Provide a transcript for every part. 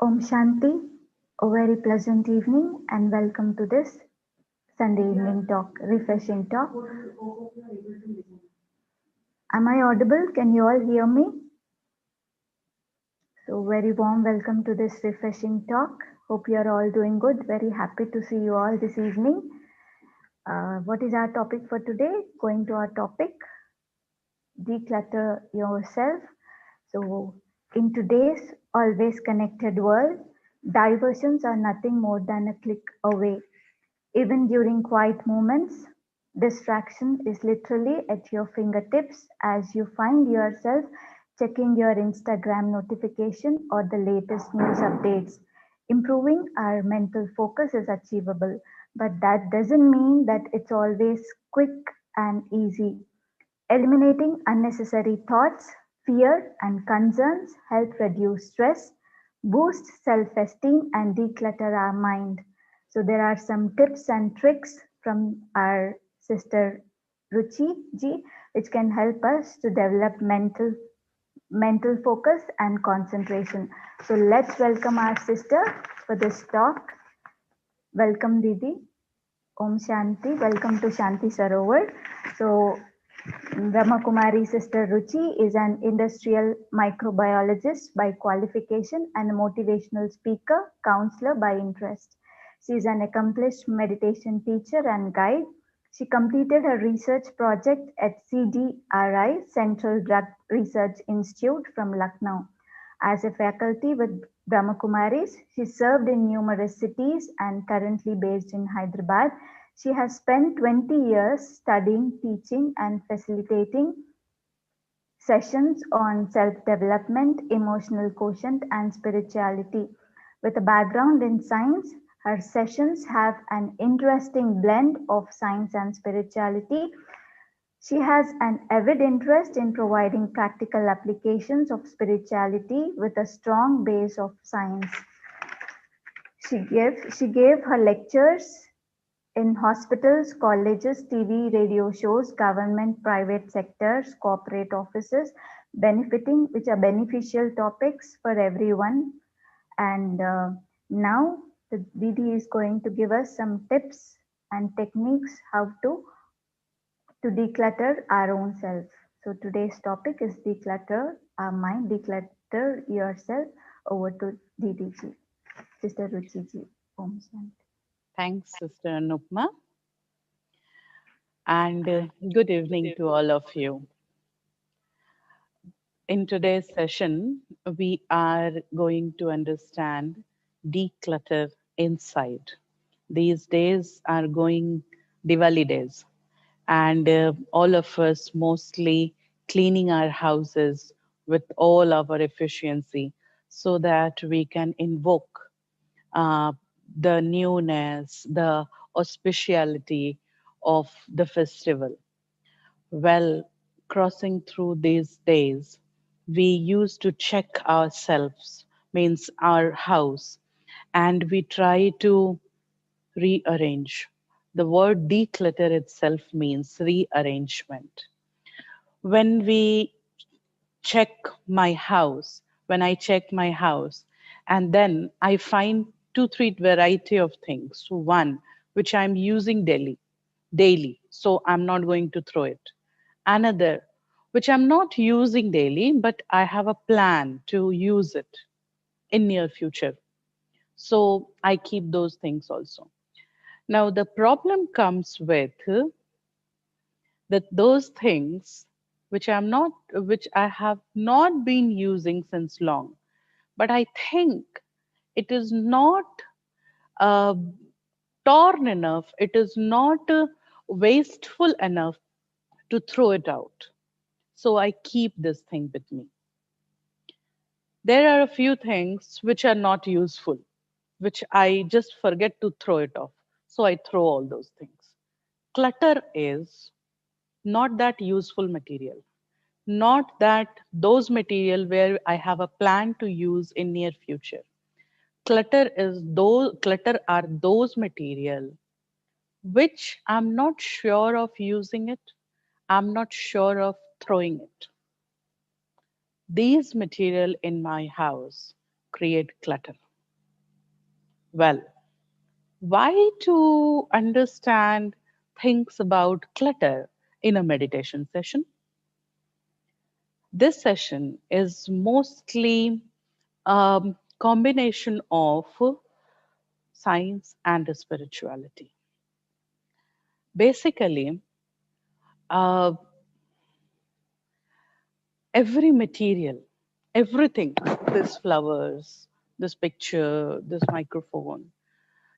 Om Shanti, a very pleasant evening, and welcome to this Sunday evening talk, refreshing talk. Am I audible? Can you all hear me? So, very warm welcome to this refreshing talk. Hope you are all doing good. Very happy to see you all this evening. What is our topic for today? Going to our topic, declutter yourself. So, in today's always connected world, diversions are nothing more than a click away. Even during quiet moments, distraction is literally at your fingertips as you find yourself checking your Instagram notification or the latest news updates. Improving our mental focus is achievable, but that doesn't mean that it's always quick and easy. Eliminating unnecessary thoughts, fear, and concerns help reduce stress, boost self-esteem, and declutter our mind. So there are some tips and tricks from our sister Ruchi ji, which can help us to develop mental focus and concentration. So let's welcome our sister for this talk. Welcome, Didi. Om Shanti. Welcome to Shanti Sarovar. So Brahmakumari sister Ruchi is an industrial microbiologist by qualification and a motivational speaker, counselor by interest. She is an accomplished meditation teacher and guide. She completed her research project at CDRI, Central Drug Research Institute from Lucknow. As a faculty with Brahmakumaris, she served in numerous cities and currently based in Hyderabad. She has spent 20 years studying, teaching, and facilitating sessions on self development, emotional quotient, and spirituality. With a background in science, her sessions have an interesting blend of science and spirituality. She has an avid interest in providing practical applications of spirituality with a strong base of science. She gave her lectures in hospitals, colleges, TV, radio shows, government, private sectors, corporate offices, which are beneficial topics for everyone. And now the Didi is going to give us some tips and techniques how to declutter our own self. So today's topic is declutter our mind, declutter yourself. Over to Didi ji, Sister Ruchi ji. Om Shanti. Thanks, Sister Anupma, and good evening to all of you. In today's session, we are going to understand declutter inside. These days are going Diwali days, and all of us mostly cleaning our houses with all our efficiency so that we can invoke uh, the newness, the auspiciality of the festival. Well, crossing through these days, we used to check ourselves, means our house, and we try to rearrange. The word declutter itself means rearrangement. When we check my house, when I check my house, and then I find two, three variety of things. So one, which I'm using daily, so I'm not going to throw it. Another, which I'm not using daily, but I have a plan to use it in near future. So I keep those things also. Now the problem comes with that those things which I have not been using since long, but I think it is not uh, torn enough, it is not wasteful enough to throw it out. So I keep this thing with me. There are a few things which are not useful, which I just forget to throw it off. So I throw all those things. Clutter is not that useful material, not that those material where I have a plan to use in near future. Clutter are those material which I'm not sure of using it. I'm not sure of throwing it. These material in my house create clutter. Well, why to understand things about clutter in a meditation session? This session is mostly a combination of science and spirituality. Basically, uh, every material, everything, this flowers, this picture, this microphone,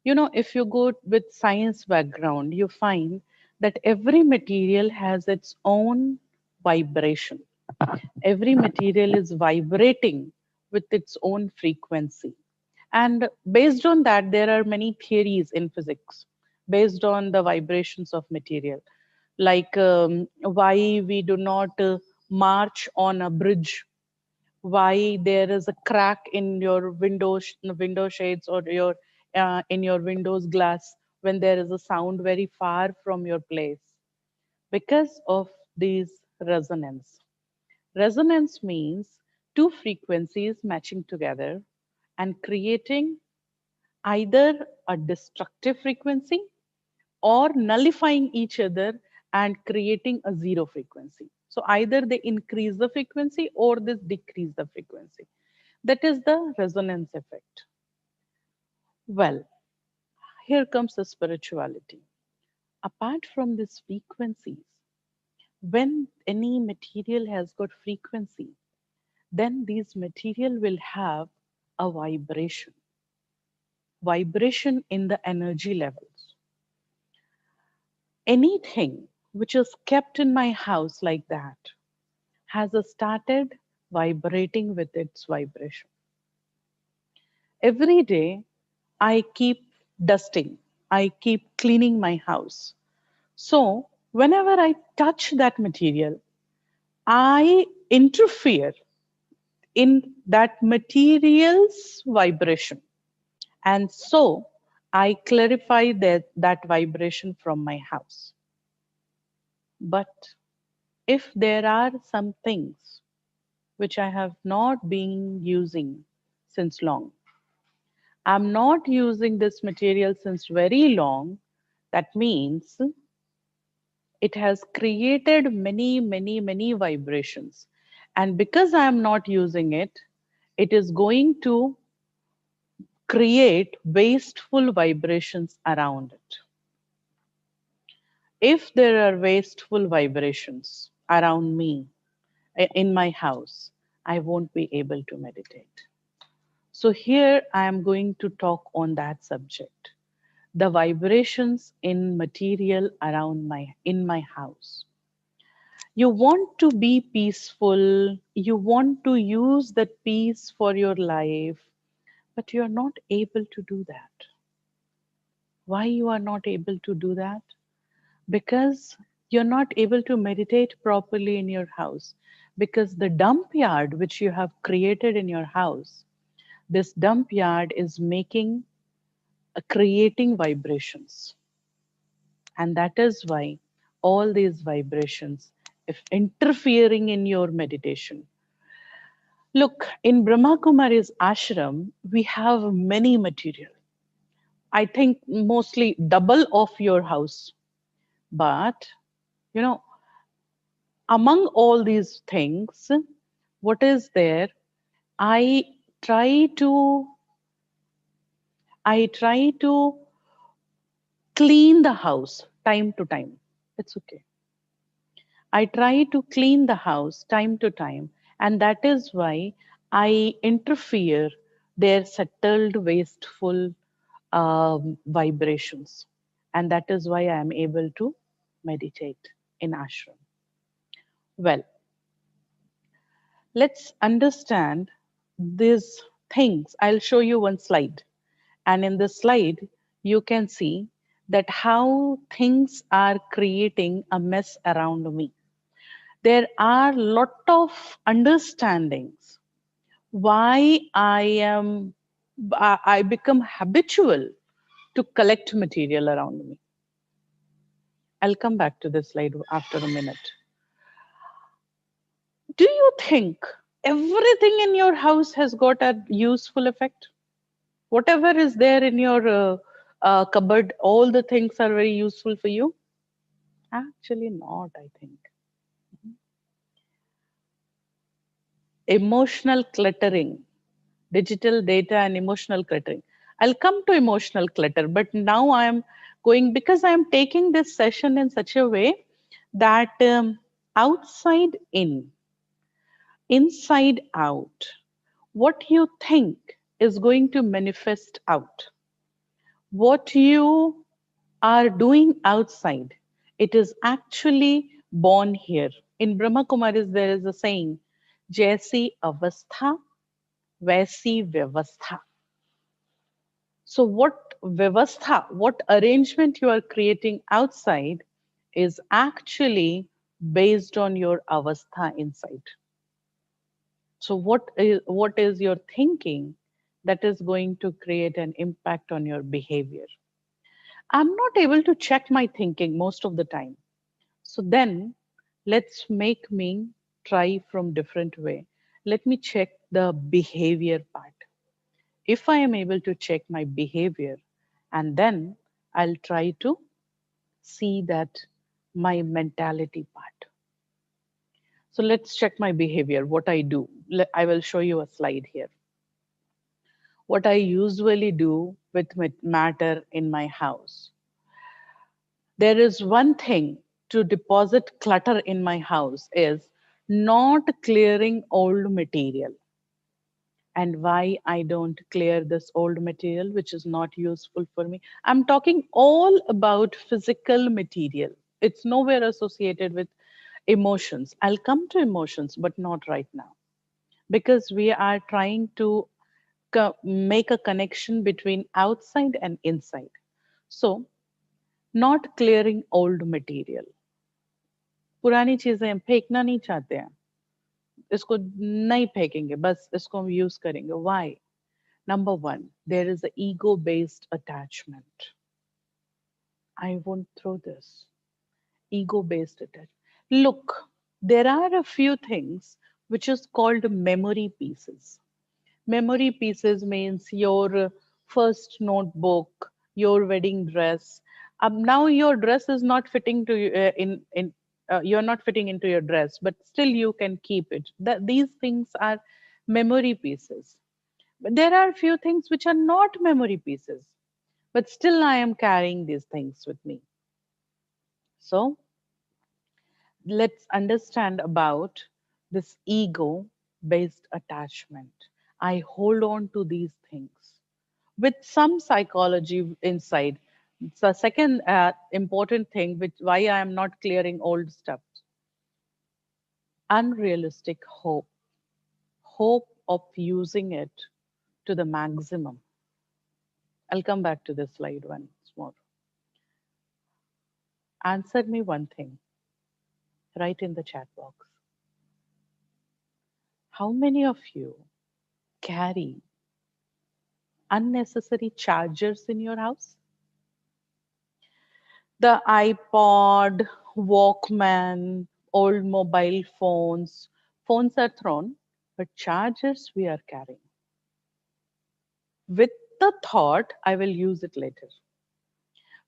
if you go with science background, you find that every material has its own vibration. Every material is vibrating with its own frequency. And based on that, there are many theories in physics based on the vibrations of material, like why we do not march on a bridge, why there is a crack in your window shades or your in your windows glass when there is a sound very far from your place, because of these resonance. Resonance means two frequencies matching together and creating either a destructive frequency or nullifying each other and creating a zero frequency. So either they increase the frequency or they decrease the frequency. That is the resonance effect. Well, here comes the spirituality. Apart from these frequencies, when any material has got frequency, then these material will have a vibration in the energy levels. Anything which is kept in my house like that has a started vibrating with its vibration. Every day I keep dusting, I keep cleaning my house. So whenever I touch that material, I interfere in that material's vibration. And so I clarify that vibration from my house. But if there are some things which I have not been using since long, I'm not using this material since very long, that means it has created many vibrations. And because I am not using it, it is going to create wasteful vibrations around it. If there are wasteful vibrations around me in my house, I won't be able to meditate. So here I am going to talk on that subject. The vibrations in material around my in my house. You want to be peaceful, you want to use that peace for your life, but you are not able to do that. Why you are not able to do that? Because you're not able to meditate properly in your house, because the dump yard which you have created in your house, this dump yard is making creating vibrations, and that is why all these vibrations if interfering in your meditation. Look, in Brahma Kumari's ashram we have many material, I think mostly double of your house. But you know, among all these things, what is there, i try to I try to clean the house time to time. It's okay, I try to clean the house time to time, and that is why I interfere their settled wasteful vibrations, and that is why I am able to meditate in ashram. Well, let's understand these things. I'll show you one slide. And in this slide, you can see that how things are creating a mess around me. There are lot of understandings why I become habitual to collect material around me. I'll come back to this slide after a minute. Do you think everything in your house has got a useful effect? Whatever is there in your cupboard, all the things are very useful for you? Actually, not, I think. Emotional cluttering, digital data and emotional cluttering. I'll come to emotional clutter, but now I am going because I am taking this session in such a way that outside in, inside out, what you think is going to manifest out. What you are doing outside, it is actually born here. In Brahma Kumaris, there is a saying, Jaisi avastha, vaisi vyavastha. So, what vyavastha, what arrangement you are creating outside is actually based on your avastha inside. So, what is your thinking that is going to create an impact on your behavior? I'm not able to check my thinking most of the time. So then let's make me try from different way. Let me check the behavior part. If I am able to check my behavior, and then I'll try to see that my mentality part. So let's check my behavior, what I do. I will show you a slide here. What I usually do with matter in my house. There is one thing to deposit clutter in my house is not clearing old material. And why I don't clear this old material, which is not useful for me. I'm talking all about physical material. It's nowhere associated with emotions. I'll come to emotions, but not right now because we are trying to make a connection between outside and inside. So, not clearing old material. पुरानी चीजें हम फेंकना नहीं चाहते हैं इसको नहीं फेंकेंगे बस इसको हम यूज करेंगे why number one there is a ego based attachment I won't throw this ego based attachment look there are a few things which is called memory pieces. Memory pieces means your first notebook, your wedding dress. Now your dress is not fitting to you in you're not fitting into your dress, but still you can keep it. That these things are memory pieces. But there are few things which are not memory pieces, but still I am carrying these things with me. So let's understand about this ego based attachment. I hold on to these things with some psychology inside. The second important thing, which why I am not clearing old stuff, unrealistic hope, hope of using it to the maximum. I'll come back to this slide once more. Answer me one thing, right in the chat box. How many of you carry unnecessary chargers in your house? The iPod, Walkman, old mobile phones. Phones are thrown, but chargers we are carrying. With the thought, I will use it later.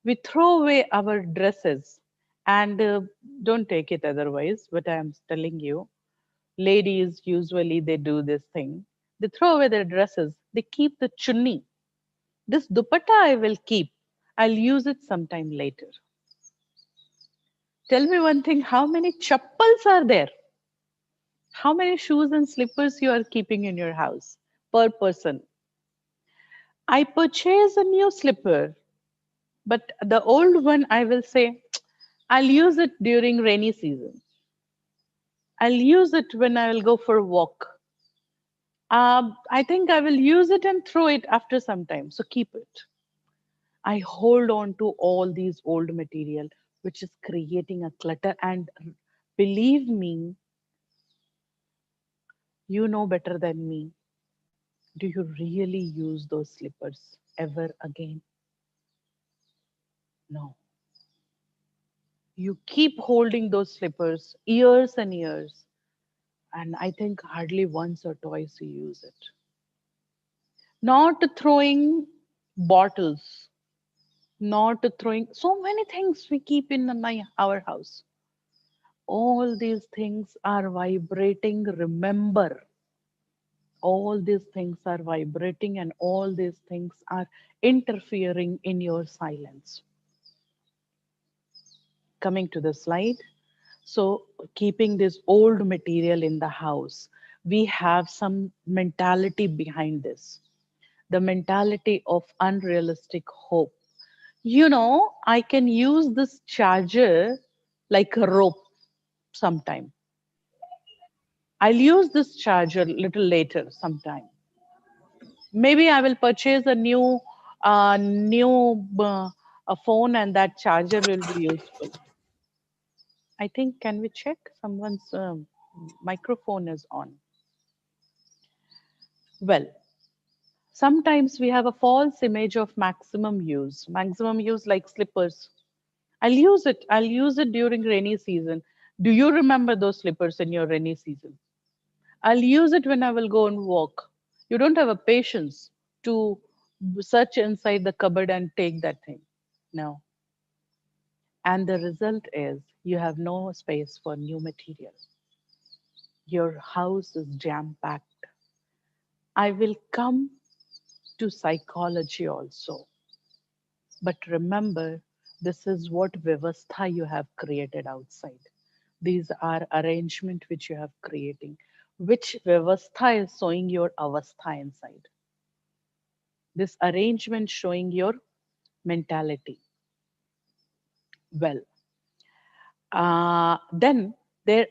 We throw away our dresses and don't take it otherwise, but I am telling you, ladies usually they do this thing. They throw away their dresses, they keep the chunni. This dupatta I will keep. I'll use it sometime later. Tell me one thing, how many chappals are there? How many shoes and slippers you are keeping in your house per person? I purchase a new slipper, but the old one I will say, I'll use it during rainy season. I'll use it when I will go for a walk. I think I will use it and throw it after some time. So keep it. I hold on to all these old material, which is creating a clutter. And believe me, you know better than me. Do you really use those slippers ever again? No. You keep holding those slippers years and years, and I think hardly once or twice you use it. not throwing bottles, not throwing so many things we keep in our house. All these things are vibrating. Remember, all these things are vibrating and all these things are interfering in your silence. Coming to the slide. So, keeping this old material in the house, we have some mentality behind this, the mentality of unrealistic hope. I can use this charger like a rope sometime. I'll use this charger little later sometime. Maybe I will purchase a new a phone and that charger will be useful. I think, can we check someone's microphone is on? Well, sometimes we have a false image of maximum use. Maximum use like slippers. I'll use it. I'll use it during rainy season. Do you remember those slippers in your rainy season? I'll use it when I will go and walk. You don't have a patience to search inside the cupboard and take that thing. No. And the result is you have no space for new material. Your house is jam packed. I will come to psychology also. But remember, this is what vivastha you have created outside. These are arrangement which you have creating. Which vivastha is showing your avastha inside. This arrangement showing your mentality. Well, then there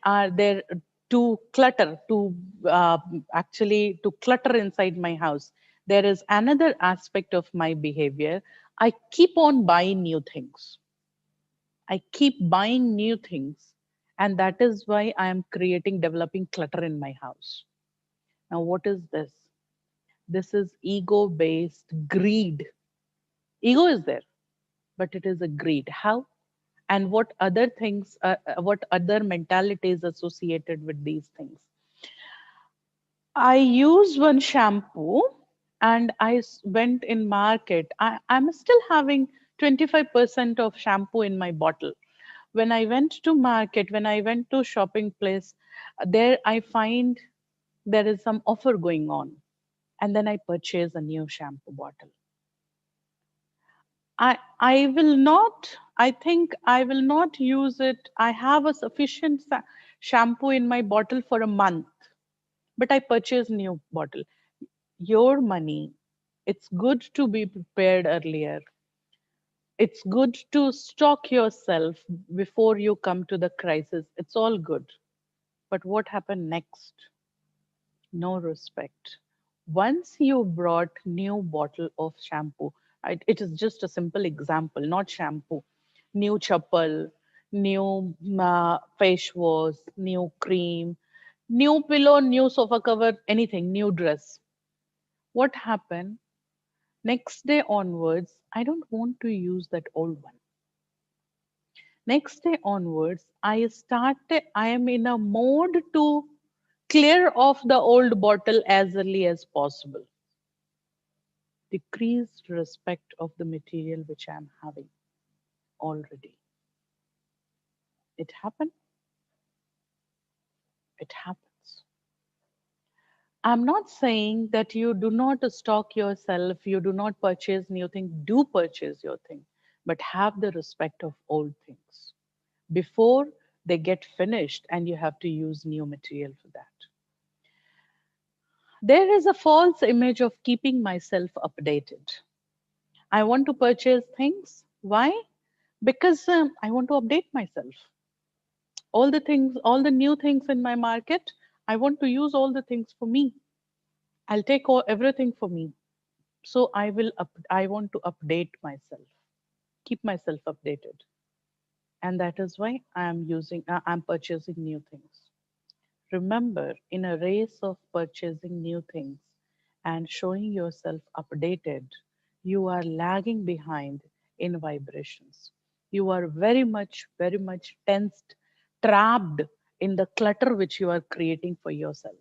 to clutter uh, to clutter inside my house. There is another aspect of my behavior. I keep on buying new things. I keep buying new things, and that is why I am developing clutter in my house. Now, what is this? This is ego based greed. Ego is there, but it is a greed. How? And what other things, what other mentalities associated with these things? I use one shampoo and went in market. I'm still having 25% of shampoo in my bottle. When I went to market, when I went to shopping place, there I find there is some offer going on. And then I purchase a new shampoo bottle. I will not, I think I will not use it. I have a sufficient shampoo in my bottle for a month, but I purchase new bottle. Your money, it's good to be prepared earlier. It's good to stock yourself before you come to the crisis. It's all good. But what happened next? No respect. Once you brought new bottle of shampoo, it is just a simple example, not shampoo. New chappal, new face wash, new cream, new pillow, new sofa cover, anything, new dress. What happened? Next day onwards, I don't want to use that old one. Next day onwards, I am in a mode to clear off the old bottle as early as possible. Decreased respect of the material which I am having already. It happened. It happens. I'm not saying that you do not stock yourself, you do not purchase new things. Do purchase your thing, but have the respect of old things before they get finished and you have to use new material for that. There is a false image of keeping myself updated. I want to purchase things. Why? Because I want to update myself. All the things, all the new things in my market, I want to use all the things for me. I'll take everything for me. So I want to update myself, keep myself updated. And that is why I'm purchasing new things. Remember, in a race of purchasing new things and showing yourself updated, you are lagging behind in vibrations. You are very much tensed, trapped in the clutter which you are creating for yourself.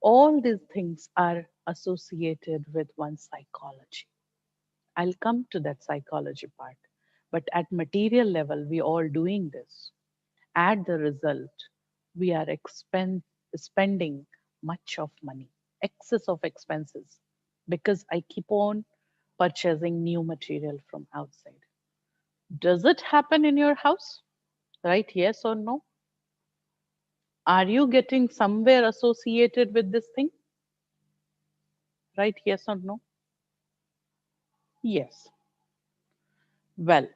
All these things are associated with one's psychology. I'll come to that psychology part. But at material level, we all doing this. At the result, we are spending much of money, excess of expenses, because I keep on purchasing new material from outside. Does it happen in your house? Right? Yes or no? Are you getting somewhere associated with this thing? Right? Yes or no? Yes. Well,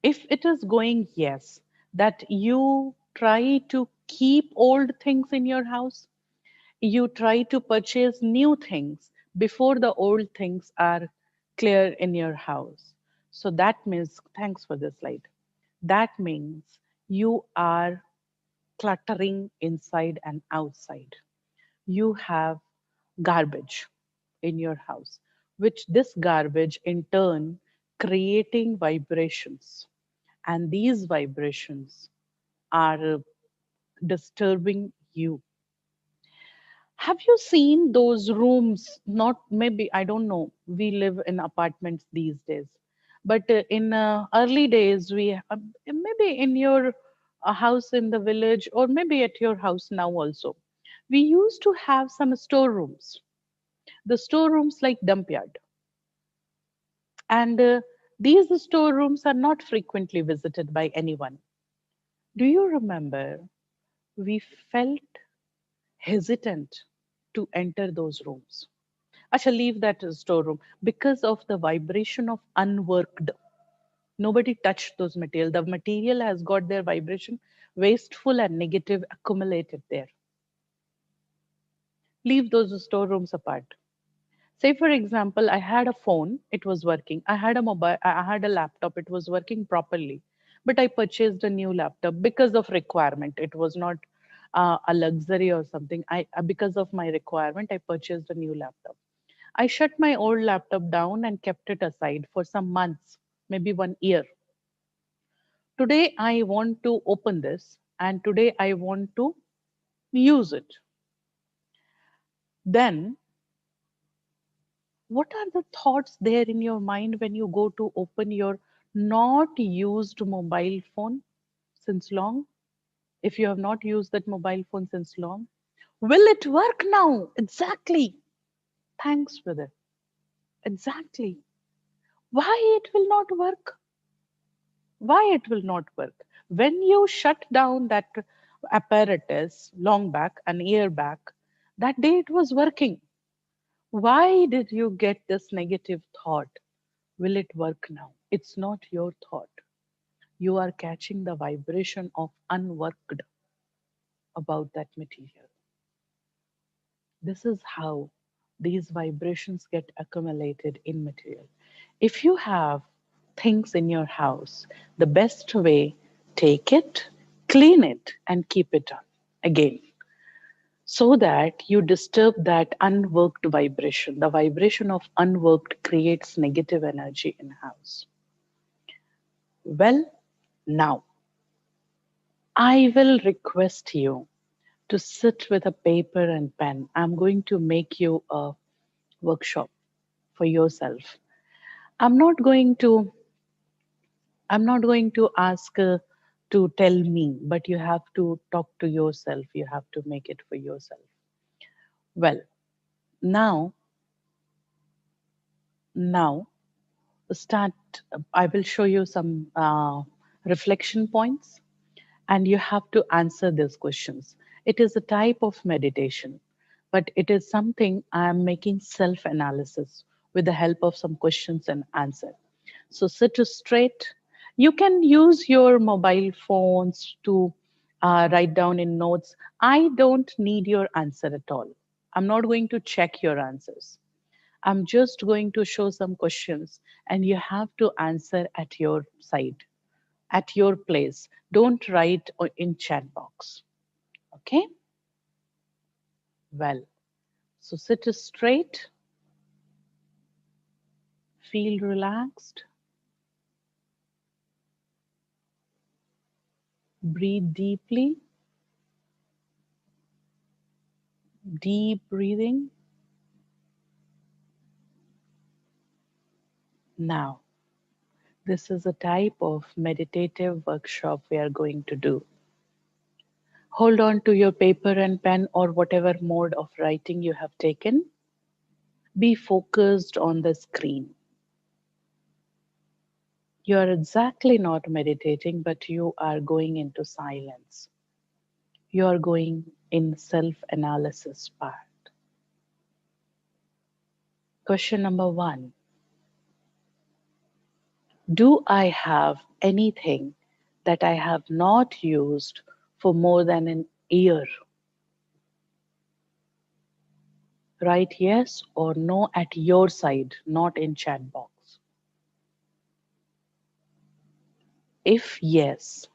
if it is going yes, that you try to keep old things in your house, you try to purchase new things before the old things are clear in your house. So that means, thanks for this slide. That means you are cluttering inside and outside. You have garbage in your house, which this garbage in turn creating vibrations. And these vibrations are disturbing you. Have you seen those rooms? Not maybe, I don't know. We live in apartments these days. But in early days, maybe in your house in the village, or maybe at your house now also, we used to have some storerooms. The storerooms like dump yard. And these storerooms are not frequently visited by anyone. Do you remember we felt hesitant to enter those rooms? I shall leave that storeroom because of the vibration of unworked. Nobody touched those material. The material has got their vibration wasteful and negative accumulated there. Leave those storerooms apart. Say for example, I had a phone, it was working. I had a mobile, I had a laptop, it was working properly. But I purchased a new laptop because of requirement. It was not a luxury or something. Because of my requirement, I purchased a new laptop. I shut my old laptop down and kept it aside for some months, maybe 1 year. Today I want to open this and today I want to use it. Then, what are the thoughts there in your mind when you go to open your not used mobile phone since long? If you have not used that mobile phone since long, will it work now? Exactly. Thanks, brother. Exactly. Why it will not work? Why it will not work? When you shut down that apparatus long back, an year back, that day it was working. Why did you get this negative thought? Will it work now? It's not your thought. You are catching the vibration of unworked about that material. This is how these vibrations get accumulated in material. If you have things in your house, the best way, take it, clean it, and keep it on again, so that you disturb that unworked vibration. The vibration of unworked creates negative energy in house. Well, now I will request you to sit with a paper and pen. I'm going to make you a workshop for yourself. I'm not going to I'm not going to ask to tell me, but you have to talk to yourself. You have to make it for yourself. Well, now now start. I will show you some reflection points, and you have to answer these questions. It is a type of meditation, but it is something I am making self analysis with the help of some questions and answer. So sit straight. You can use your mobile phones to write down in notes. I don't need your answer at all. I'm not going to check your answers. I'm just going to show some questions and you have to answer at your side, at your place. Don't write in chat box. Okay? Well, so sit straight, feel relaxed, breathe deeply, Deep breathing. Now, this is a type of meditative workshop we are going to do. Hold on to your paper and pen or whatever mode of writing you have taken. Be focused on the screen. You are exactly not meditating, but you are going into silence. You are going in self analysis part. Question number one. Do I have anything that I have not used for more than an year? Write yes or no at your side, not in chat box. If yes,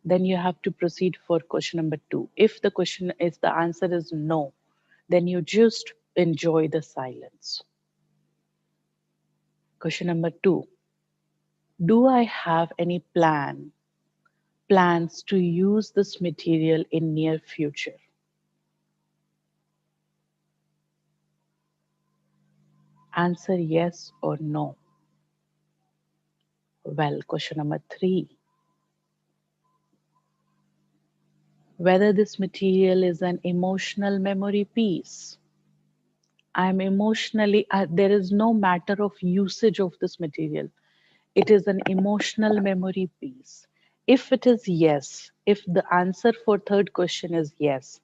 then you have to proceed for question number two. If the answer is no, then you just enjoy the silence. Question number two. Do I have any plans to use this material in near future? Answer yes or no. Well, question number three. Whether this material is an emotional memory piece. I'm emotionally, there is no matter of usage of this material. It is an emotional memory piece. If it is yes, if the answer for third question is yes,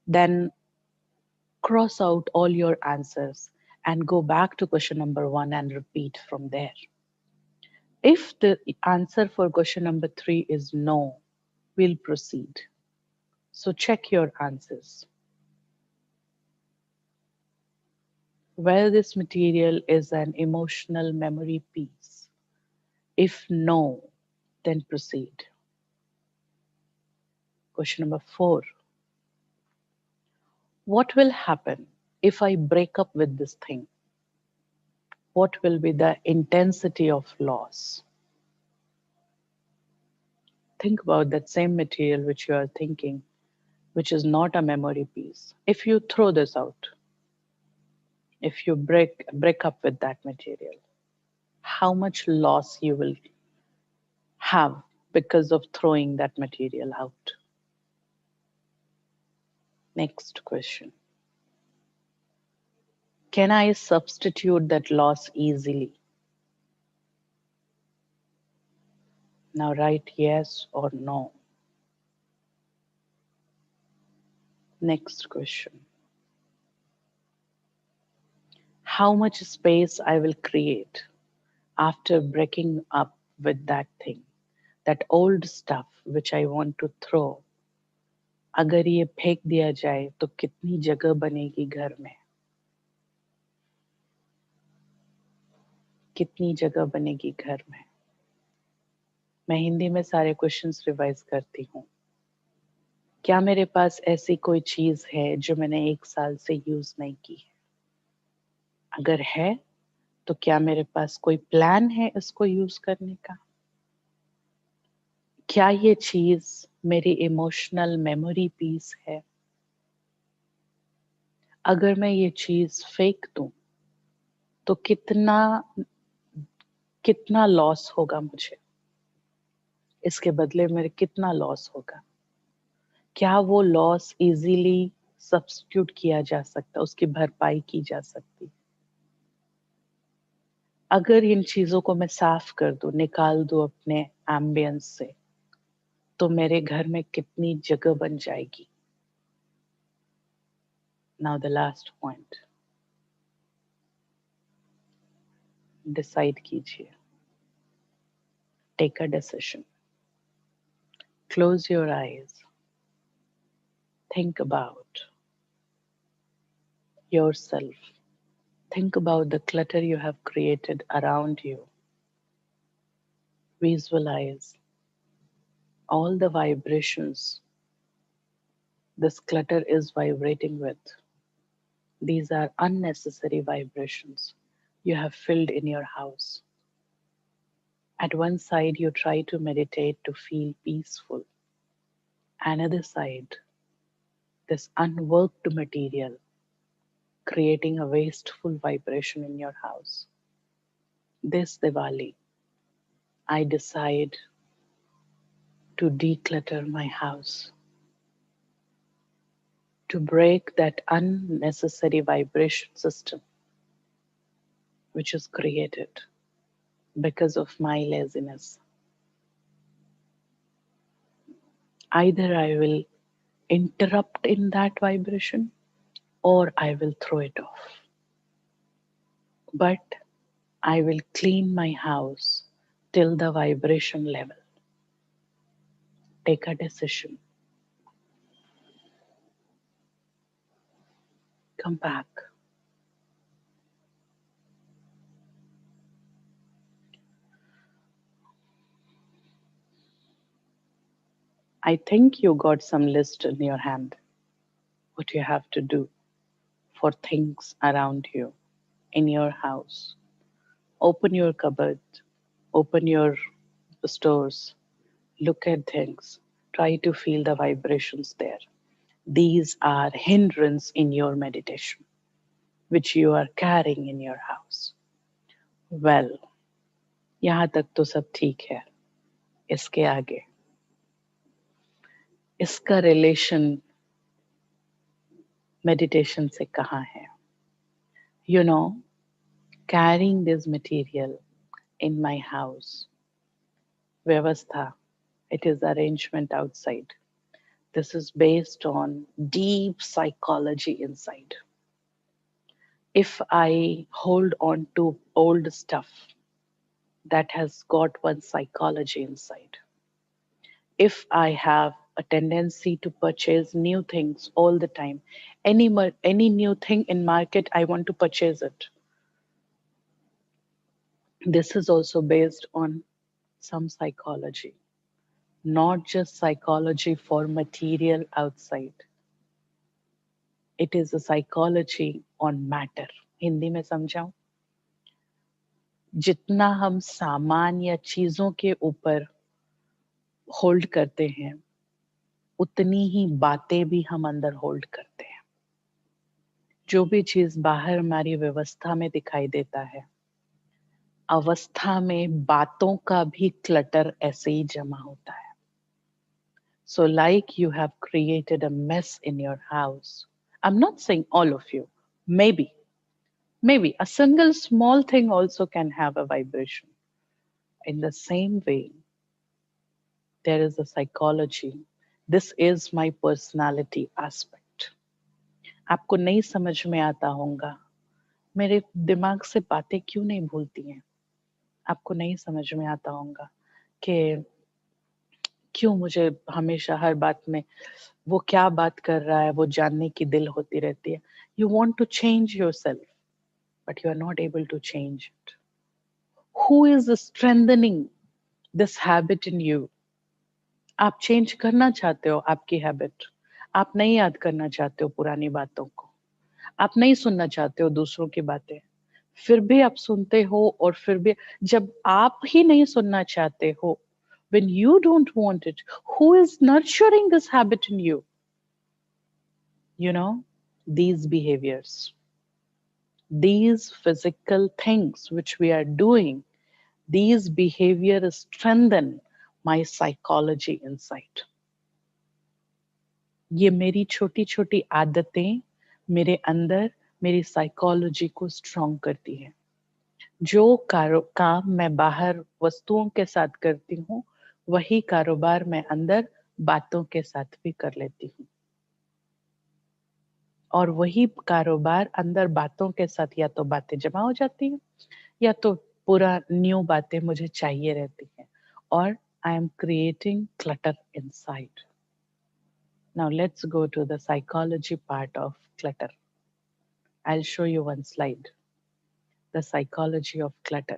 then cross out all your answers and go back to question number one and repeat from there. If the answer for question number three is no, we'll proceed. So check your answers. Whether this material is an emotional memory piece. If no, then proceed. Question number four. What will happen if I break up with this thing? What will be the intensity of loss? Think about that same material which you are thinking, which is not a memory piece. If you throw this out, if you break up with that material, how much loss you will have because of throwing that material out? Next question. Can I substitute that loss easily? Now write yes or no. Next question. How much space I will create after breaking up with that thing, that old stuff which I want to throw. अगर ये फेंक दिया जाए तो कितनी जगह बनेगी घर में? कितनी जगह बनेगी घर में? मैं हिंदी में सारे क्वेश्चंस रिवाइज करती हूँ. क्या मेरे पास ऐसी कोई चीज है जो मैंने 1 साल से यूज नहीं की है? अगर है तो क्या मेरे पास कोई प्लान है इसको यूज करने का? क्या ये चीज मेरी इमोशनल मेमोरी पीस है? अगर मैं ये चीज फेंक दूं तो कितना कितना लॉस होगा मुझे? इसके बदले मेरे कितना लॉस होगा? क्या वो लॉस इजीली सब्स्टिट्यूट किया जा सकता, उसकी भरपाई की जा सकती? अगर इन चीजों को मैं साफ कर दूं, निकाल दूं अपने एम्बियंस से, तो मेरे घर में कितनी जगह बन जाएगी? Now the last point. Decide कीजिए. Take a decision. Close your eyes. Think about yourself. Think about the clutter you have created around you. Visualize all the vibrations this clutter is vibrating with. These are unnecessary vibrations you have filled in your house. At one side, you try to meditate to feel peaceful. Another side, this unworked material, creating a wasteful vibration in your house. This Diwali, I decide to declutter my house, to break that unnecessary vibration system which is created because of my laziness. Either I will interrupt in that vibration or I will throw it off. But I will clean my house till the vibration level. Take a decision. Come back. I think you got some list in your hand. What you have to do for things around you in your house. Open your cupboard, open your stores, look at things, try to feel the vibrations there. These are hindrance in your meditation, which you are carrying in your house. Well, यहाँ तक तो सब ठीक है. इसके आगे इसका relation meditation से कहाँ है? You know, carrying this material in my house, vyavastha, it is arrangement outside. This is based on deep psychology inside. If I hold on to old stuff that has got one psychology inside, if I have a tendency to purchase new things all the time, any new thing in market, I want to purchase it. This is also based on some psychology, not just psychology for material outside. It is a psychology on matter. Hindi में समझाऊं, जितना हम सामान या चीजों के ऊपर hold करते हैं उतनी ही बातें भी हम अंदर होल्ड करते हैं. जो भी चीज बाहर हमारी व्यवस्था में दिखाई देता है, अवस्था में बातों का भी क्लटर ऐसे ही जमा होता है. So like you have created a mess in your house. I'm not saying all of you. Maybe a single small thing also can have a vibration. In the same way, there is a psychology. This is my personality aspect. आपको नहीं समझ में आता होगा मेरे दिमाग से बातें क्यों नहीं भूलती हैं. आपको नहीं समझ में आता होगा कि क्यों मुझे हमेशा हर बात में वो क्या बात कर रहा है वो जानने की दिल होती रहती है. You want to change yourself, but you are not able to change it. Who is strengthening this habit in you? आप चेंज करना चाहते हो आपकी हैबिट. आप नहीं याद करना चाहते हो पुरानी बातों को. आप नहीं सुनना चाहते हो दूसरों की बातें. फिर भी आप सुनते हो और फिर भी जब आप ही नहीं सुनना चाहते हो, when you don't want it, who is nurturing this habit in you? You know, these behaviors, these physical things which we are doing, these behaviors strengthen my psychology inside. ये मेरी छोटी छोटी आदतें मेरे अंदर मेरी साइकोलॉजी को स्ट्रॉन्ग करती है. जो काम मैं बाहर वस्तुओं के साथ करती हूँ वही कारोबार मैं अंदर बातों के साथ भी कर लेती हूँ. और वही कारोबार अंदर बातों के साथ या तो बातें जमा हो जाती हैं या तो पूरा न्यू बातें मुझे चाहिए रहती हैं. और I am creating clutter inside. Now let's go to the psychology part of clutter. I'll show you one slide. The psychology of clutter.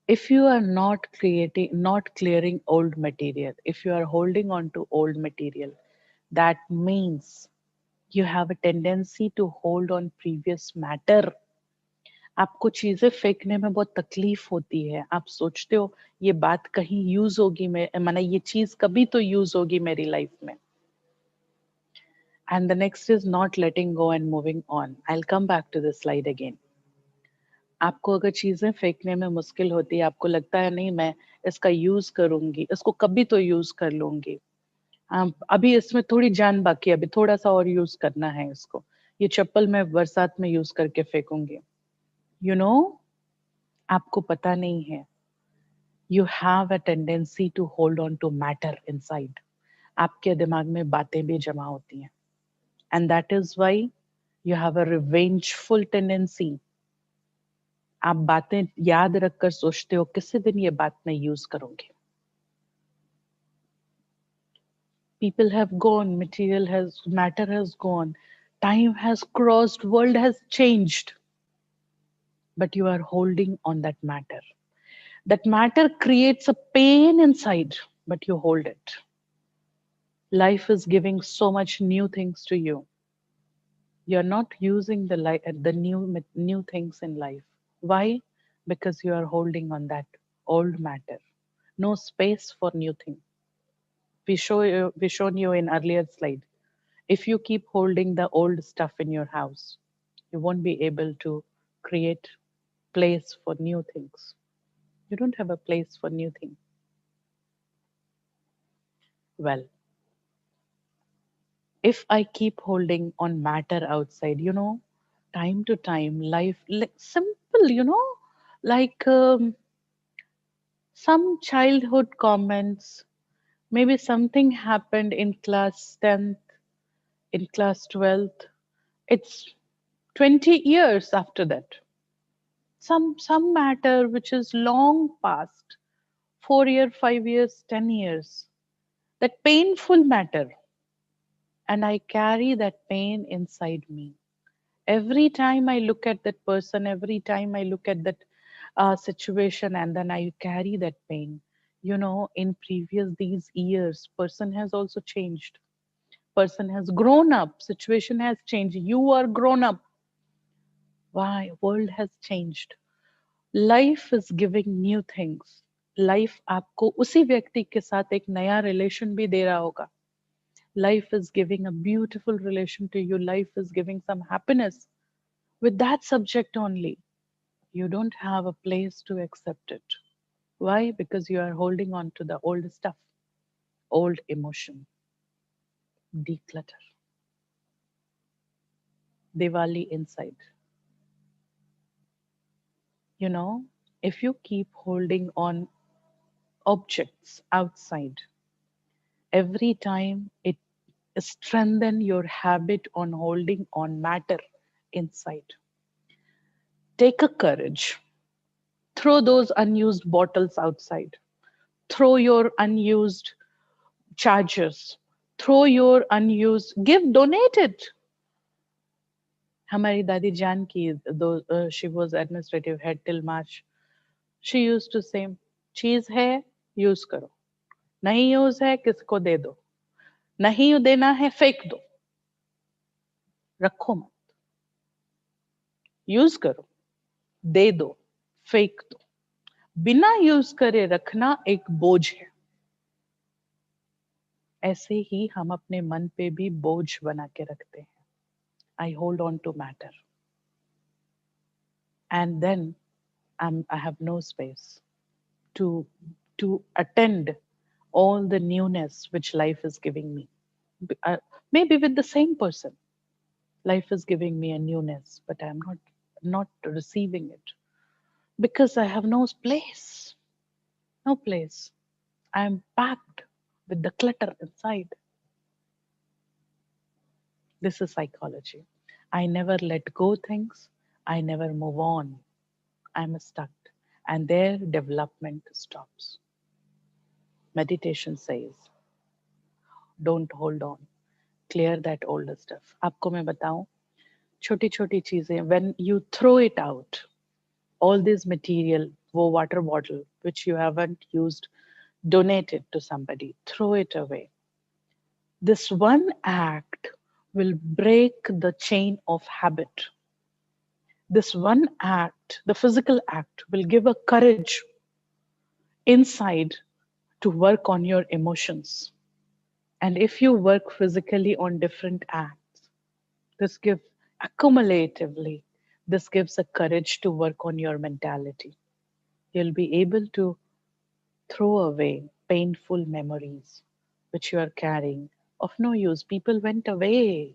If you are not clearing old material, if you are holding on to old material, that means you have a tendency to hold on previous matter. आपको चीजें फेंकने में बहुत तकलीफ होती है. आप सोचते हो ये बात कहीं यूज होगी, माने ये चीज कभी तो यूज होगी मेरी लाइफ में. And the next is not letting go and moving on. I'll come back to this slide again. आपको अगर चीजें फेंकने में मुश्किल होती है, आपको लगता है नहीं मैं इसका यूज करूंगी, इसको कभी तो यूज कर लूंगी, अभी इसमें थोड़ी जान बाकी है, अभी थोड़ा सा और यूज करना है इसको, ये चप्पल मैं बरसात में यूज करके फेंकूंगी, यू नो, आपको पता नहीं है, you have a tendency to hold on to matter inside, आपके दिमाग में बातें भी जमा होती हैं, and that is why you have a revengeful tendency, आप बातें याद रखकर सोचते हो किसी दिन ये बात मैं यूज करूंगी. People have gone, material has, matter has gone, time has crossed, world has changed, but you are holding on that matter. That matter creates a pain inside, but you hold it. Life is giving so much new things to you. You're not using the new things in life. Why? Because you are holding on that old matter. No space for new thing. We shown you in earlier slide. If you keep holding the old stuff in your house, you won't be able to create place for new things. You don't have a place for new things. Well, if I keep holding on matter outside, time to time, life, like simple, like some childhood comments, maybe something happened in class 10th, in class 12th. It's 20 years after that. Some matter which is long past, 4 years, 5 years, 10 years, that painful matter, and I carry that pain inside me. Every time I look at that person, every time I look at that situation, and then I carry that pain. In previous these years, person has also changed. Person has grown up. Situation has changed. You are grown up. Why? World has changed. Life is giving new things. Life आपको उसी व्यक्ति के साथ एक नया relation भी दे रहा होगा. Life is giving a beautiful relation to you. Life is giving some happiness with that subject only. You don't have a place to accept it. Why? Because you are holding on to the old stuff, old emotion. Declutter. Diwali inside. You know, if you keep holding on objects outside, every time it strengthen your habit on holding on matter inside. Take a courage. Throw those unused bottles outside. Throw your unused chargers. Throw your unused, donate it. हमारी दादी जान की, though she was administrative head till March, she used to say, चीज है use करो, नहीं use है किसको दे दो, नहीं देना है फेंक दो, रखो मत, यूज करो, दे दो, फेंक दो. बिना यूज करे रखना एक बोझ है. ऐसे ही हम अपने मन पे भी बोझ बना के रखते हैं. I hold on to matter and then I have no space to to attend all the newness which life is giving me. Uh, Maybe with the same person, life is giving me a newness, but I'm not receiving it because I have no place. No place. I'm packed with the clutter inside. This is psychology. I never let go things. I never move on. I'm stuck. And their development stops. Meditation says, don't hold on. Clear that older stuff. आपको मैं बताऊं, छोटी छोटी चीजें, when you throw it out, all this material, वो water bottle which you haven't used, donate it to somebody, throw it away. This one act will break the chain of habit. This one act, the physical act, will give a courage inside to work on your emotions. And if you work physically on different acts, this gives accumulatively, this gives a courage to work on your mentality. You'll be able to throw away painful memories which you are carrying of no use. People went away.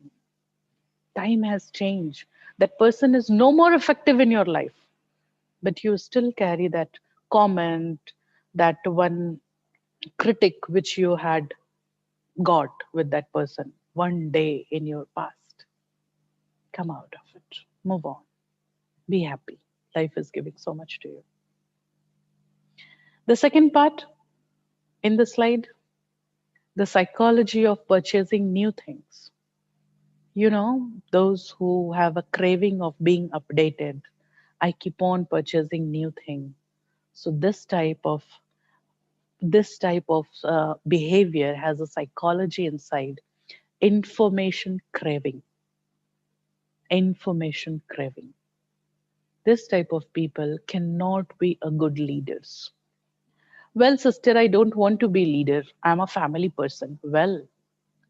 Time has changed. That person is no more effective in your life, but you still carry that comment, that one critic which you had got with that person one day in your past. Come out of it. Move on. Be happy. Life is giving so much to you. The second part in the slide, the psychology of purchasing new things. You know, those who have a craving of being updated. I keep on purchasing new thing. So this type of behavior has a psychology inside. Information craving. Information craving. This type of people cannot be a good leaders. Well, sister, I don't want to be leader. I'm a family person. Well,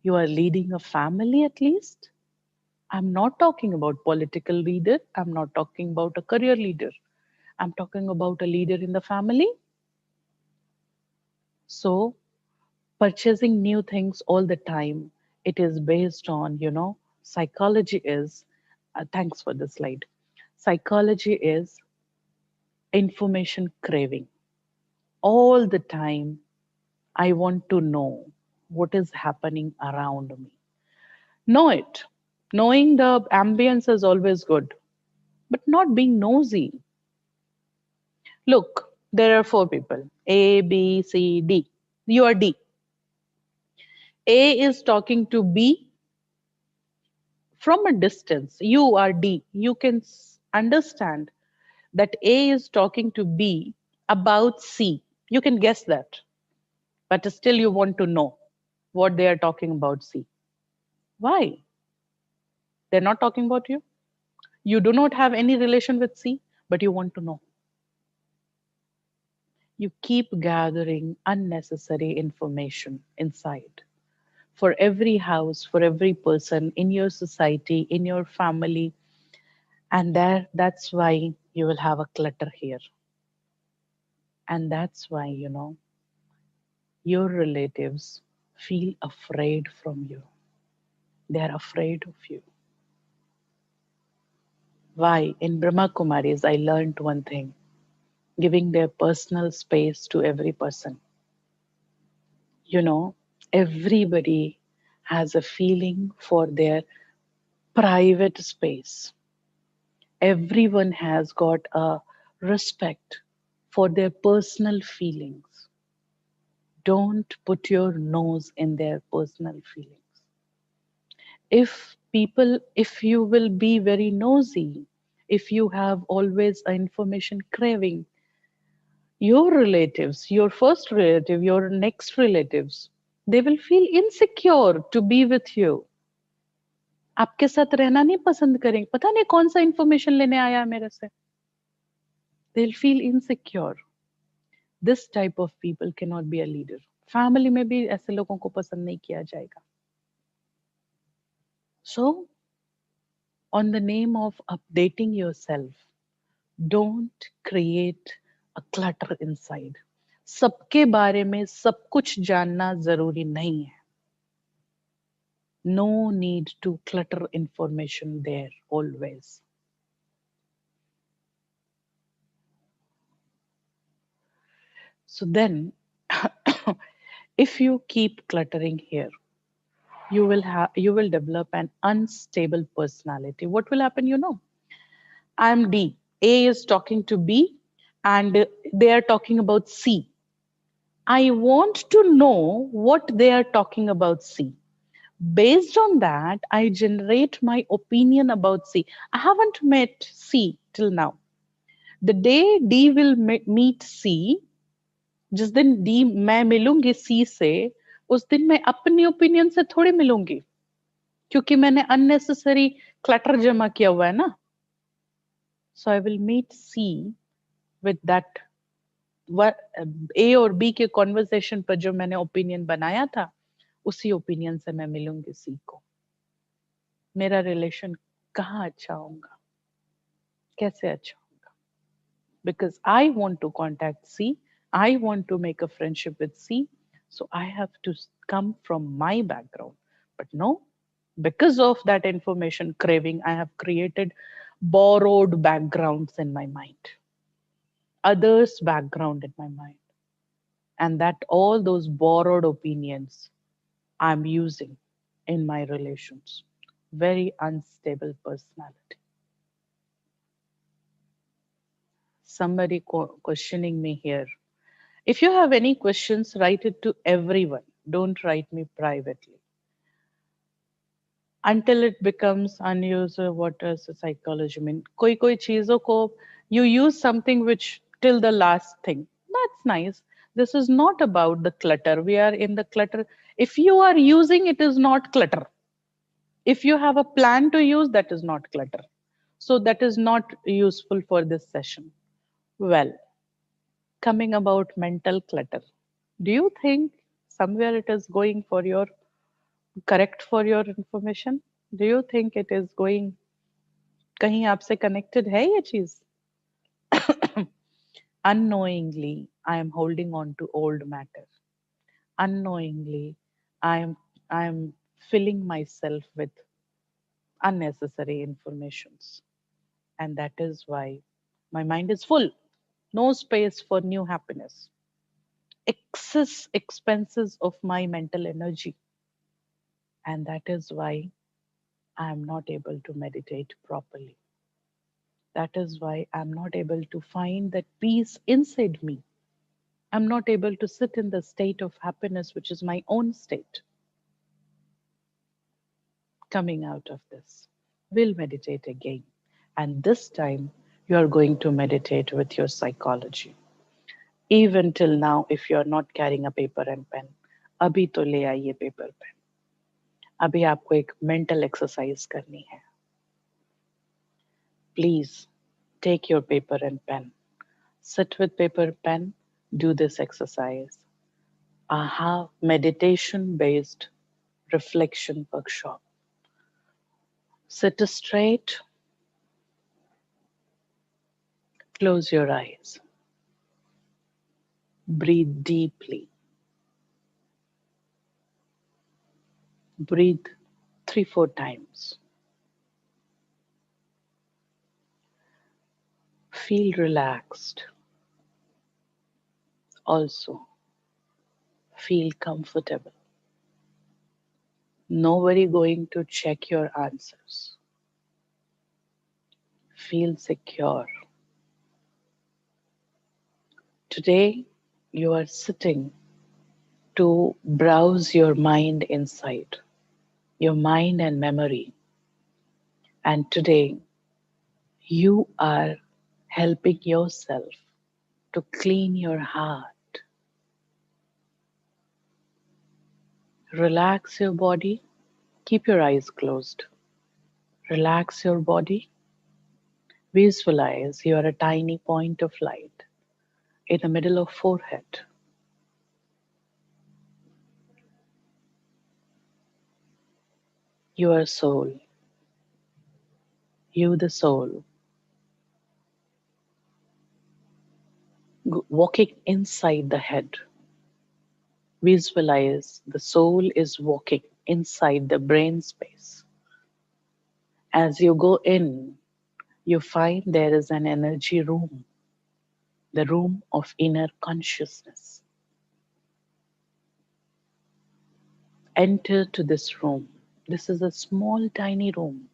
you are leading a family at least. I'm not talking about political leader. I'm not talking about a career leader. I'm talking about a leader in the family. So, purchasing new things all the time, it is based on, psychology is, thanks for the slide. Psychology is information craving. All the time, I want to know what is happening around me. Know it. Knowing the ambience is always good, but not being nosy. Look, there are four people A, B, C, D. You are D. A is talking to B from a distance. You are D. You can understand that A is talking to B about C. You can guess that, but still you want to know what they are talking about C. Why? They're not talking about you. You do not have any relation with C, but you want to know. You keep gathering unnecessary information inside. For every house, for every person in your society, in your family, and that's why you will have a clutter here. And that's why, your relatives feel afraid from you. They are afraid of you. Why? In Brahma Kumaris, I learned one thing, giving their personal space to every person. You know, everybody has a feeling for their private space. Everyone has got a respect for their personal feelings. Don't put your nose in their personal feelings. If you will be very nosy, if you have always an information craving, your relatives, your first relative, your next relatives, they will feel insecure to be with you. आपके साथ रहना नहीं पसंद करेंगे, पता नहीं कौन सा इंफॉर्मेशन लेने आया है मेरे से. They'll feel insecure. This type of people cannot be a leader. Family में भी ऐसे लोगों को पसंद नहीं किया जाएगा. So, on the name of updating yourself, don't create a clutter inside. सबके बारे में सब कुछ जानना जरूरी नहीं है. No need to clutter information there always. So then, if you keep cluttering here, you will develop an unstable personality. What will happen? I am D. A is talking to B, and they are talking about C. I want to know what they are talking about C. Based on that, I generate my opinion about C. I haven't met C till now. The day D will meet C, जिस दिन D मैं मिलूंगी सी से, उस दिन मैं अपनी opinion से थोड़ी मिलूंगी, क्योंकि मैंने अननेसेसरी क्लटर जमा किया हुआ है ना. So I will meet C with that A और बी के कॉन्वर्सेशन पर जो मैंने ओपिनियन बनाया था, उसी ओपिनियन से मैं मिलूंगी सी को। मेरा रिलेशन कहाँ अच्छा होगा, कैसे अच्छा होगा? Because I want to contact C, I want to make a friendship with C, so I have to come from my background. But no, because of that information craving, I have created borrowed backgrounds in my mind, others' background in my mind, and that all those borrowed opinions I'm using in my relations. Very unstable personality. Somebody questioning me here. If you have any questions, write it to everyone. Don't write me privately. Until it becomes unused, what does the psychology mean? Koi cheezon ko, you use something which till the last thing. That's nice. This is not about the clutter. We are in the clutter. If you are using, it is not clutter. If you have a plan to use, that is not clutter. So that is not useful for this session. Well, coming about mental clutter. Do you think somewhere it is going for your correct for your information? Do you think it is going कहीं आपसे connected है ये चीज? Unknowingly, I am holding on to old matter. Unknowingly, I am filling myself with unnecessary informations, and that is why my mind is full. No space for new happiness. Excess expenses of my mental energy, and that is why I am not able to meditate properly. That is why I'm not able to find that peace inside me. I'm not able to sit in the state of happiness, which is my own state. Coming out of this, we'll meditate again. And this time, you are going to meditate with your psychology. Even till now, if you're not carrying a paper and pen, अभी तो ले आइए paper pen. अभी आपको एक mental exercise करनी है. Please take your paper and pen. Sit with paper pen, do this exercise. Aha, meditation based reflection workshop. Sit straight, close your eyes, breathe deeply, breathe 3 4 times. Feel relaxed. Also, feel comfortable. Nobody going to check your answers. Feel secure. Today, you are sitting to browse your mind inside, your mind and memory. And today, you are helping yourself to clean your heart. Relax your body. Keep your eyes closed. Relax your body. Visualize you are a tiny point of light in the middle of forehead. You are soul. You the soul. Walking inside the head. Visualize the soul is walking inside the brain space. As you go in, you find there is an energy room, the room of inner consciousness. Enter to this room. This is a small, tiny room.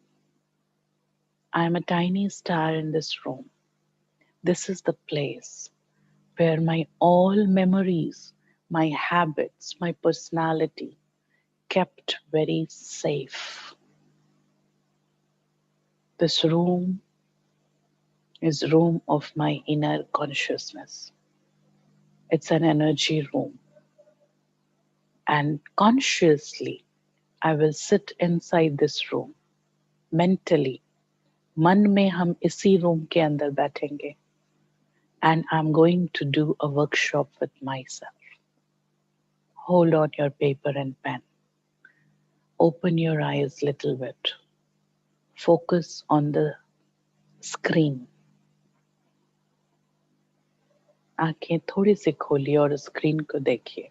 I am a tiny star in this room. This is the place where my all memories, my habits, my personality kept very safe. This room is room of my inner consciousness. It's an energy room. And consciously, I will sit inside this room mentally. मन में हम इसी room के अंदर बैठेंगे. And I'm going to do a workshop with myself. Hold on your paper and pen. Open your eyes little bit. Focus on the screen. आंखें थोड़ी सी खोलिए और स्क्रीन को देखिए.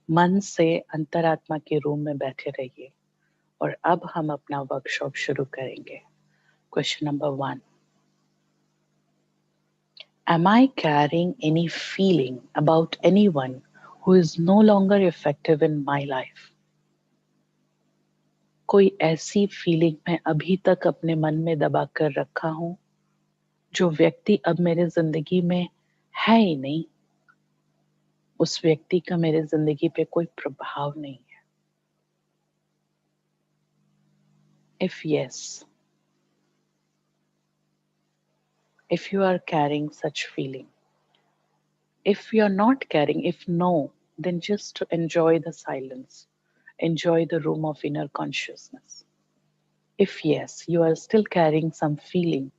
मन से अंतरात्मा के रूम में बैठे रहिए और अब हम अपना वर्कशॉप शुरू करेंगे. Question number 1. Am I carrying any feeling about anyone who is no longer effective in my life? कोई ऐसी फीलिंग मैं अभी तक अपने मन में दबा कर रखा हूं जो व्यक्ति अब मेरे जिंदगी में है ही नहीं. उस व्यक्ति का मेरे जिंदगी पे कोई प्रभाव नहीं है. If yes, if you are carrying such feeling, if you are not carrying, if no, then just to enjoy the silence, enjoy the room of inner consciousness. If yes, you are still carrying some feeling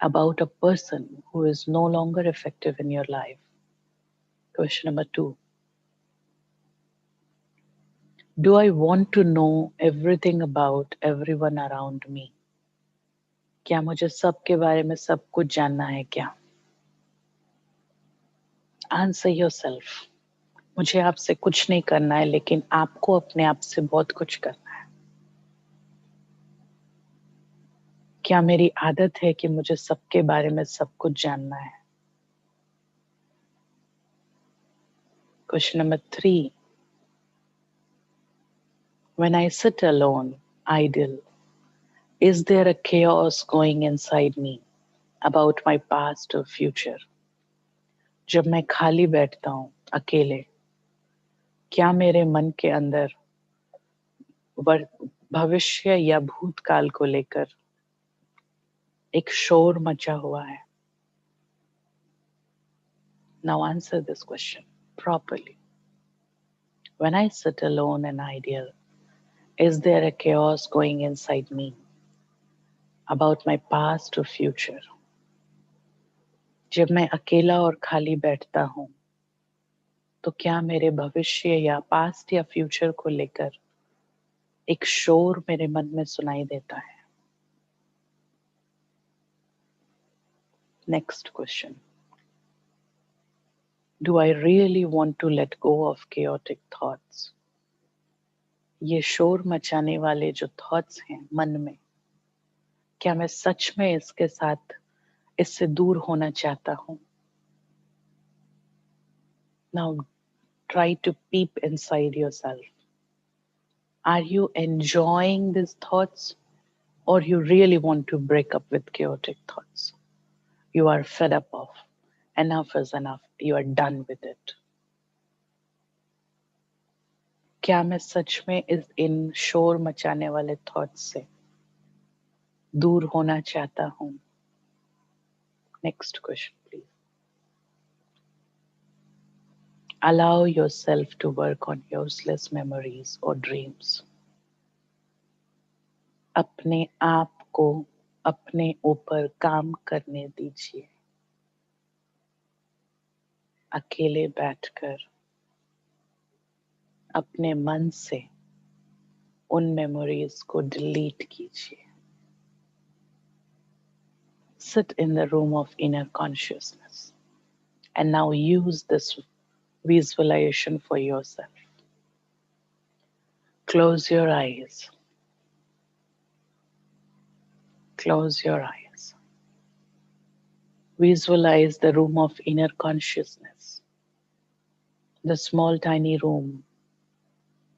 about a person who is no longer effective in your life. Question number 2. Do I want to know everything about everyone around me? क्या मुझे सबके बारे में सब कुछ जानना है क्या? Answer yourself. मुझे आपसे कुछ नहीं करना है लेकिन आपको अपने आप से बहुत कुछ करना है. क्या मेरी आदत है कि मुझे सबके बारे में सब कुछ जानना है? Question number 3. When I sit alone, idle, is there a chaos going inside me about my past or future? जब मैं खाली बैठता हूँ अकेले, क्या मेरे मन के अंदर भविष्य या भूतकाल को लेकर एक शोर मचा हुआ है? Now answer this question properly. When I sit alone and idle, is there a chaos going inside me about my past or future? जब मैं अकेला और खाली बैठता हूँ तो क्या मेरे भविष्य या पास्ट या फ्यूचर को लेकर एक शोर मेरे मन में सुनाई देता है? Next question. Do I really want to let go of chaotic thoughts? ये शोर मचाने वाले जो थॉट्स हैं मन में, क्या मैं सच में इसके साथ इससे दूर होना चाहता हूँ? Now try to peep inside yourself. Are you enjoying these thoughts or you really want to break up with chaotic thoughts? You are fed up of. Enough is enough. You are done with it. क्या मैं सच में इन शोर मचाने वाले thoughts से दूर होना चाहता हूँ? Next question, please. Allow yourself to work on useless memories or dreams. अपने आप को अपने ऊपर काम करने दीजिए. अकेले बैठकर अपने मन से उन मेमोरीज को डिलीट कीजिए. Sit in the room of inner consciousness and now use this visualization for yourself. Close your eyes. Close your eyes. Visualize the room of inner consciousness, the small tiny room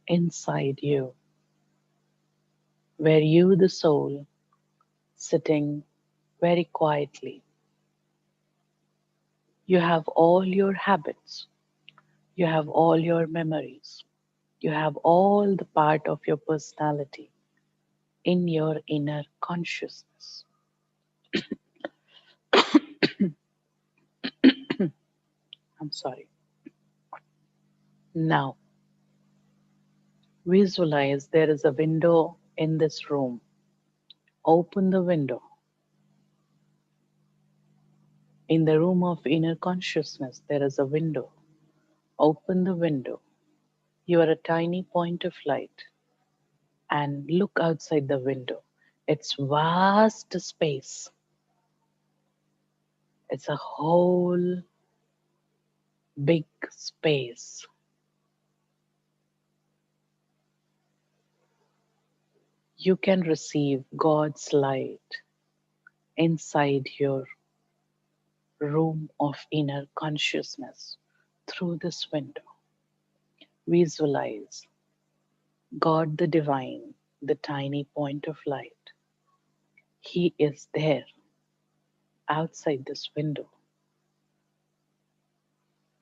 inside you, where you, the soul, sitting very quietly. You have all your habits, you have all your memories, you have all the part of your personality in your inner consciousness. I'm sorry. Now, visualize there is a window in this room. Open the window. In the room of inner consciousness, there is a window. Open the window. You are a tiny point of light. and look outside the window. It's vast space. It's a whole big space. You can receive God's light inside your room of inner consciousness through this window. Visualize God the Divine, the tiny point of light. He is there outside this window.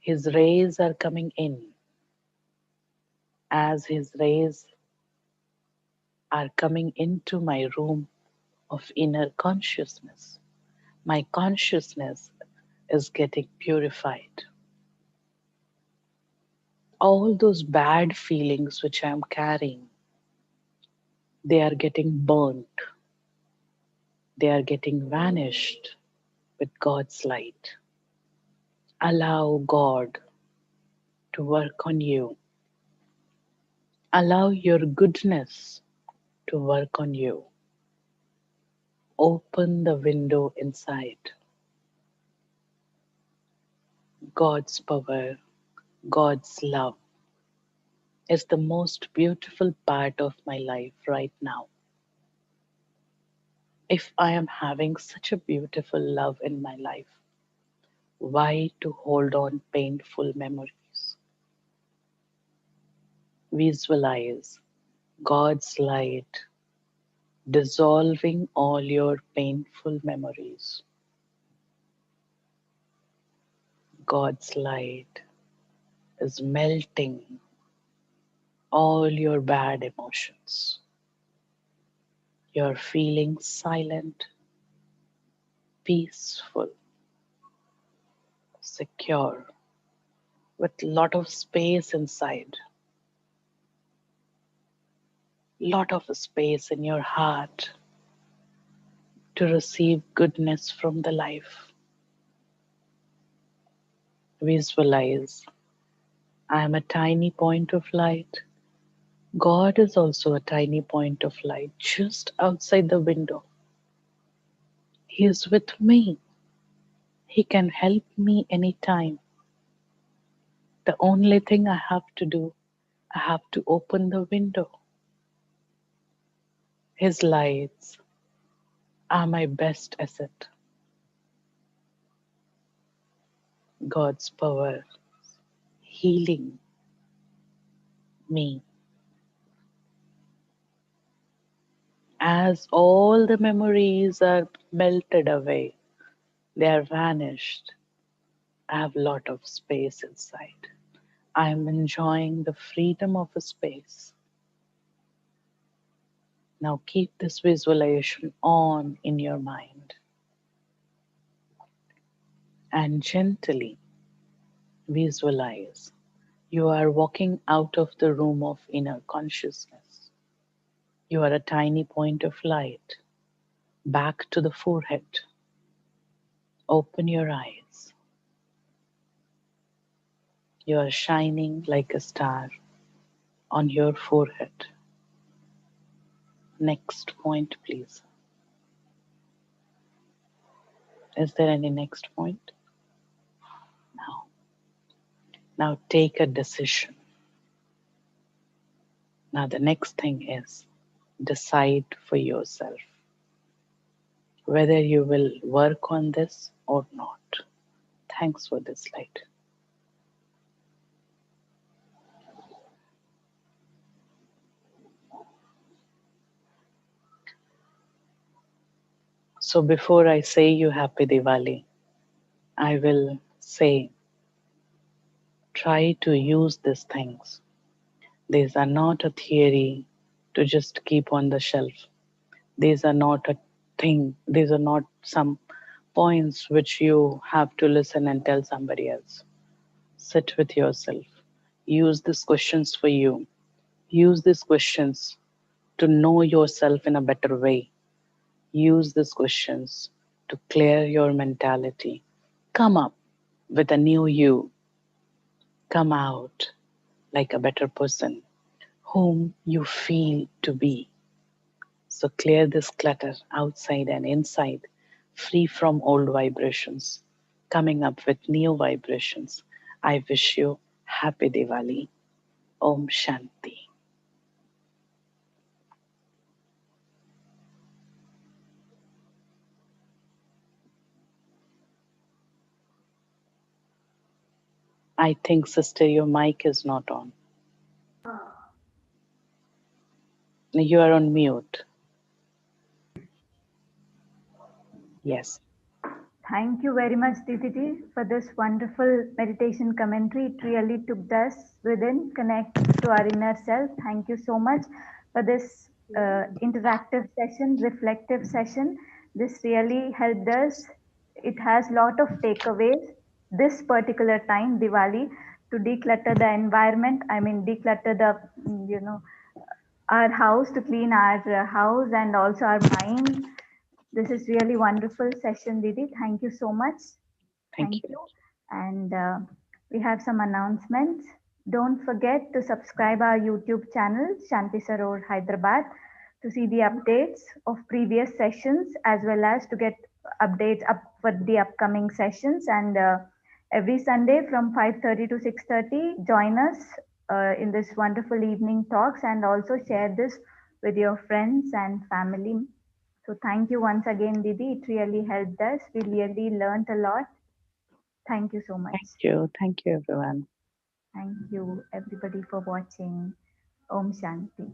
His rays are coming in. As His rays are coming into my room of inner consciousness, my consciousness is getting purified. All those bad feelings which I am carrying, they are getting burnt, they are getting vanished with God's light. Allow God to work on you. Allow your goodness to work on you. Open the window inside. God's power, God's love is the most beautiful part of my life right now. If I am having such a beautiful love in my life, why to hold on painful memories? Visualize God's light dissolving all your painful memories. God's light is melting all your bad emotions. You're feeling silent, peaceful, secure, with lot of space inside, lot of space in your heart to receive goodness from the life. Visualize I am a tiny point of light. God is also a tiny point of light just outside the window. He is with me. He can help me anytime. The only thing I have to do, I have to open the window. His lights are my best asset. God's power healing me. As all the memories are melted away, they are vanished. I have a lot of space inside. I am enjoying the freedom of a space. Now keep this visualization on in your mind and gently visualize you are walking out of the room of inner consciousness. You are a tiny point of light. Back to the forehead. Open your eyes. You are shining like a star on your forehead. Next point, please. Is there any next point? No. Now take a decision. Now, the next thing is decide for yourself whether you will work on this or not. Thanks for this light. So, before I say you happy Diwali, I will say try to use these things. These are not a theory to just keep on the shelf. These are not a thing, these are not some points which you have to listen and tell somebody else. Sit with yourself. Use these questions for you. Use these questions to know yourself in a better way. Use these questions to clear your mentality. Come up with a new you. Come out like a better person whom you feel to be. So clear this clutter outside and inside, free from old vibrations, coming up with new vibrations. I wish you happy Diwali. Om Shanti. I think, sister, your mic is not on. You are on mute. Yes. Thank you very much, Didiji, for this wonderful meditation commentary. It really took us within, connect to our inner self. Thank you so much for this interactive session, reflective session. This really helped us. It has lot of takeaways. This particular time, Diwali, to declutter the environment. I mean, declutter the, our house, to clean our house and also our mind. This is really wonderful session, Didi. Thank you so much. Thank Thank you. you. And we have some announcements. Don't forget to subscribe our YouTube channel, Shanti Saror Hyderabad, to see the updates of previous sessions as well as to get updates up for the upcoming sessions. And every Sunday from 5:30 to 6:30, join us in this wonderful evening talks and also share this with your friends and family. So thank you once again, Didi. It really helped us. We really learned a lot. Thank you so much. Thank you. Thank you, everyone. Thank you, everybody, for watching. Om Shanti.